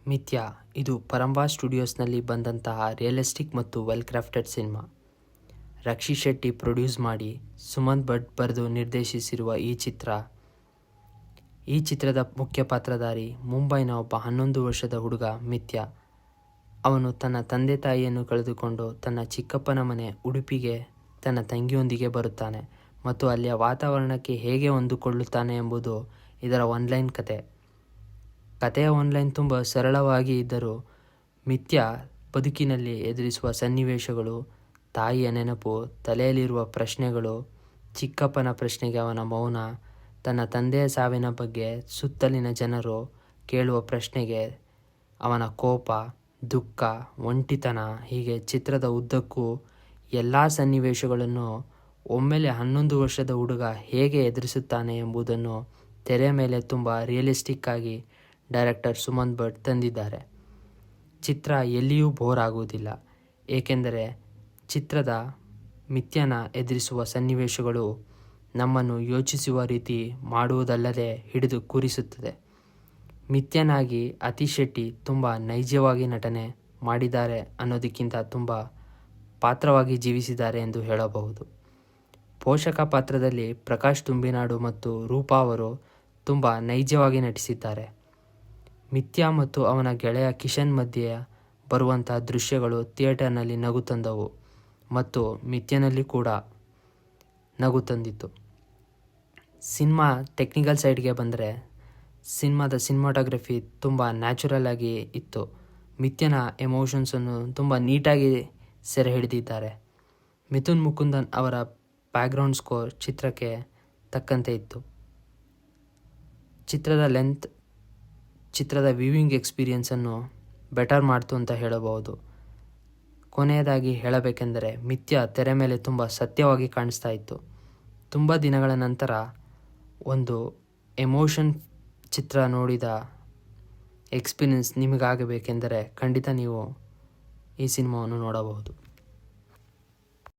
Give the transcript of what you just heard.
ಮಿಥ್ಯಾ ಇದು ಪರಂಬಾ ಸ್ಟುಡಿಯೋಸ್ನಲ್ಲಿ ಬಂದಂತಹ ರಿಯಲಿಸ್ಟಿಕ್ ಮತ್ತು well crafted cinema. Rakshit Shetty produce ಮಾಡಿ ಸುಮಂತ್ ಭಟ್ ಬರೆದು ನಿರ್ದೇಶಿಸಿರುವ ಈ ಚಿತ್ರದ ಮುಖ್ಯ ಪಾತ್ರಧಾರಿ ಮುಂಬೈನ ಒಬ್ಬ 11 ವರ್ಷದ ಹುಡುಗ ಮಿಥ್ಯಾ. ಅವನು ತನ್ನ ತಂದೆ ತಾಯಿಯನ್ನು ಕಳೆದುಕೊಂಡು ತನ್ನ ಚಿಕ್ಕಪ್ಪನ ಮನೆ ಉಡುಪಿಗೆ ತನ್ನ ತಂಗಿಯೊಂದಿಗೆ ಬರುತ್ತಾನೆ ಮತ್ತು ಅಲ್ಲಿಯ ವಾತಾವರಣಕ್ಕೆ ಹೇಗೆ ಹೊಂದಿಕೊಳ್ಳುತ್ತಾನೆ ಎಂಬುದು ಇದರ ಒನ್ಲೈನ್ ಕಥೆಯ ಒನ್ಲೈನ್ ತುಂಬ ಸರಳವಾಗಿ ಇದ್ದರೂ ಮಿಥ್ಯಾ ಬದುಕಿನಲ್ಲಿ ಎದುರಿಸುವ ಸನ್ನಿವೇಶಗಳು, ತಾಯಿಯ ನೆನಪು, ತಲೆಯಲ್ಲಿರುವ ಪ್ರಶ್ನೆಗಳು, ಚಿಕ್ಕಪ್ಪನ ಪ್ರಶ್ನೆಗೆ ಅವನ ಮೌನ, ತನ್ನ ತಂದೆಯ ಸಾವಿನ ಬಗ್ಗೆ ಸುತ್ತಲಿನ ಜನರು ಕೇಳುವ ಪ್ರಶ್ನೆಗೆ ಅವನ ಕೋಪ, ದುಃಖ, ಒಂಟಿತನ, ಹೀಗೆ ಚಿತ್ರದ ಉದ್ದಕ್ಕೂ ಎಲ್ಲ ಸನ್ನಿವೇಶಗಳನ್ನು ಒಮ್ಮೆಲೆ 11 ವರ್ಷದ ಹುಡುಗ ಹೇಗೆ ಎದುರಿಸುತ್ತಾನೆ ಎಂಬುದನ್ನು ತೆರೆ ಮೇಲೆ ತುಂಬ ರಿಯಲಿಸ್ಟಿಕ್ ಆಗಿ ಡೈರೆಕ್ಟರ್ ಸುಮಂತ್ ಭಟ್ ತಂದಿದ್ದಾರೆ. ಚಿತ್ರ ಎಲ್ಲಿಯೂ ಬೋರ್ ಆಗುವುದಿಲ್ಲ, ಏಕೆಂದರೆ ಚಿತ್ರದ ಮಿಥ್ಯನ ಎದುರಿಸುವ ಸನ್ನಿವೇಶಗಳು ನಮ್ಮನ್ನು ಯೋಚಿಸುವ ರೀತಿ ಮಾಡುವುದಲ್ಲದೆ ಹಿಡಿದು ಕೂರಿಸುತ್ತದೆ. ಮಿಥ್ಯನಾಗಿ ಅತೀಶ್ ಶೆಟ್ಟಿ ತುಂಬ ನೈಜವಾಗಿ ನಟನೆ ಮಾಡಿದ್ದಾರೆ ಅನ್ನೋದಕ್ಕಿಂತ ತುಂಬ ಪಾತ್ರವಾಗಿ ಜೀವಿಸಿದ್ದಾರೆ ಎಂದು ಹೇಳಬಹುದು. ಪೋಷಕ ಪಾತ್ರದಲ್ಲಿ ಪ್ರಕಾಶ್ ತುಂಬಿನಾಡು ಮತ್ತು ರೂಪಾ ಅವರು ತುಂಬ ನೈಜವಾಗಿ ನಟಿಸಿದ್ದಾರೆ. ಮಿಥ್ಯಾ ಮತ್ತು ಅವನ ಗೆಳೆಯ ಕಿಶನ್ ಮಧ್ಯೆ ಬರುವಂಥ ದೃಶ್ಯಗಳು ಥಿಯೇಟರ್ನಲ್ಲಿ ನಗು ತಂದವು ಮತ್ತು ಮಿಥ್ಯನಲ್ಲಿ ಕೂಡ ನಗು ತಂದಿತ್ತು. ಸಿನಿಮಾ ಟೆಕ್ನಿಕಲ್ ಸೈಡ್ಗೆ ಬಂದರೆ ಸಿನಿಮಾದ ಸಿನಿಮಾಟೋಗ್ರಫಿ ತುಂಬ ನ್ಯಾಚುರಲ್ ಆಗಿ ಇತ್ತು. ಮಿಥ್ಯನ ಎಮೋಷನ್ಸನ್ನು ತುಂಬ ನೀಟಾಗಿ ಸೆರೆ ಹಿಡಿದಿದ್ದಾರೆ. ಮಿಥುನ್ ಮುಕುಂದನ್ ಅವರ ಬ್ಯಾಕ್ಗ್ರೌಂಡ್ ಸ್ಕೋರ್ ಚಿತ್ರಕ್ಕೆ ತಕ್ಕಂತೆ ಇತ್ತು. ಚಿತ್ರದ ಲೆಂತ್ ಚಿತ್ರದ ವ್ಯೂವಿಂಗ್ ಎಕ್ಸ್ಪೀರಿಯನ್ಸನ್ನು ಬೆಟರ್ ಮಾಡ್ತು ಅಂತ ಹೇಳಬಹುದು. ಕೊನೆಯದಾಗಿ ಹೇಳಬೇಕೆಂದರೆ ಮಿಥ್ಯಾ ತೆರೆ ಮೇಲೆ ತುಂಬ ಸತ್ಯವಾಗಿ ಕಾಣಿಸ್ತಾ ಇತ್ತು. ತುಂಬ ದಿನಗಳ ನಂತರ ಒಂದು ಎಮೋಷನ್ ಚಿತ್ರ ನೋಡಿದ ಎಕ್ಸ್ಪೀರಿಯನ್ಸ್ ನಿಮಗಾಗಬೇಕೆಂದರೆ ಖಂಡಿತ ನೀವು ಈ ಸಿನಿಮಾವನ್ನು ನೋಡಬಹುದು.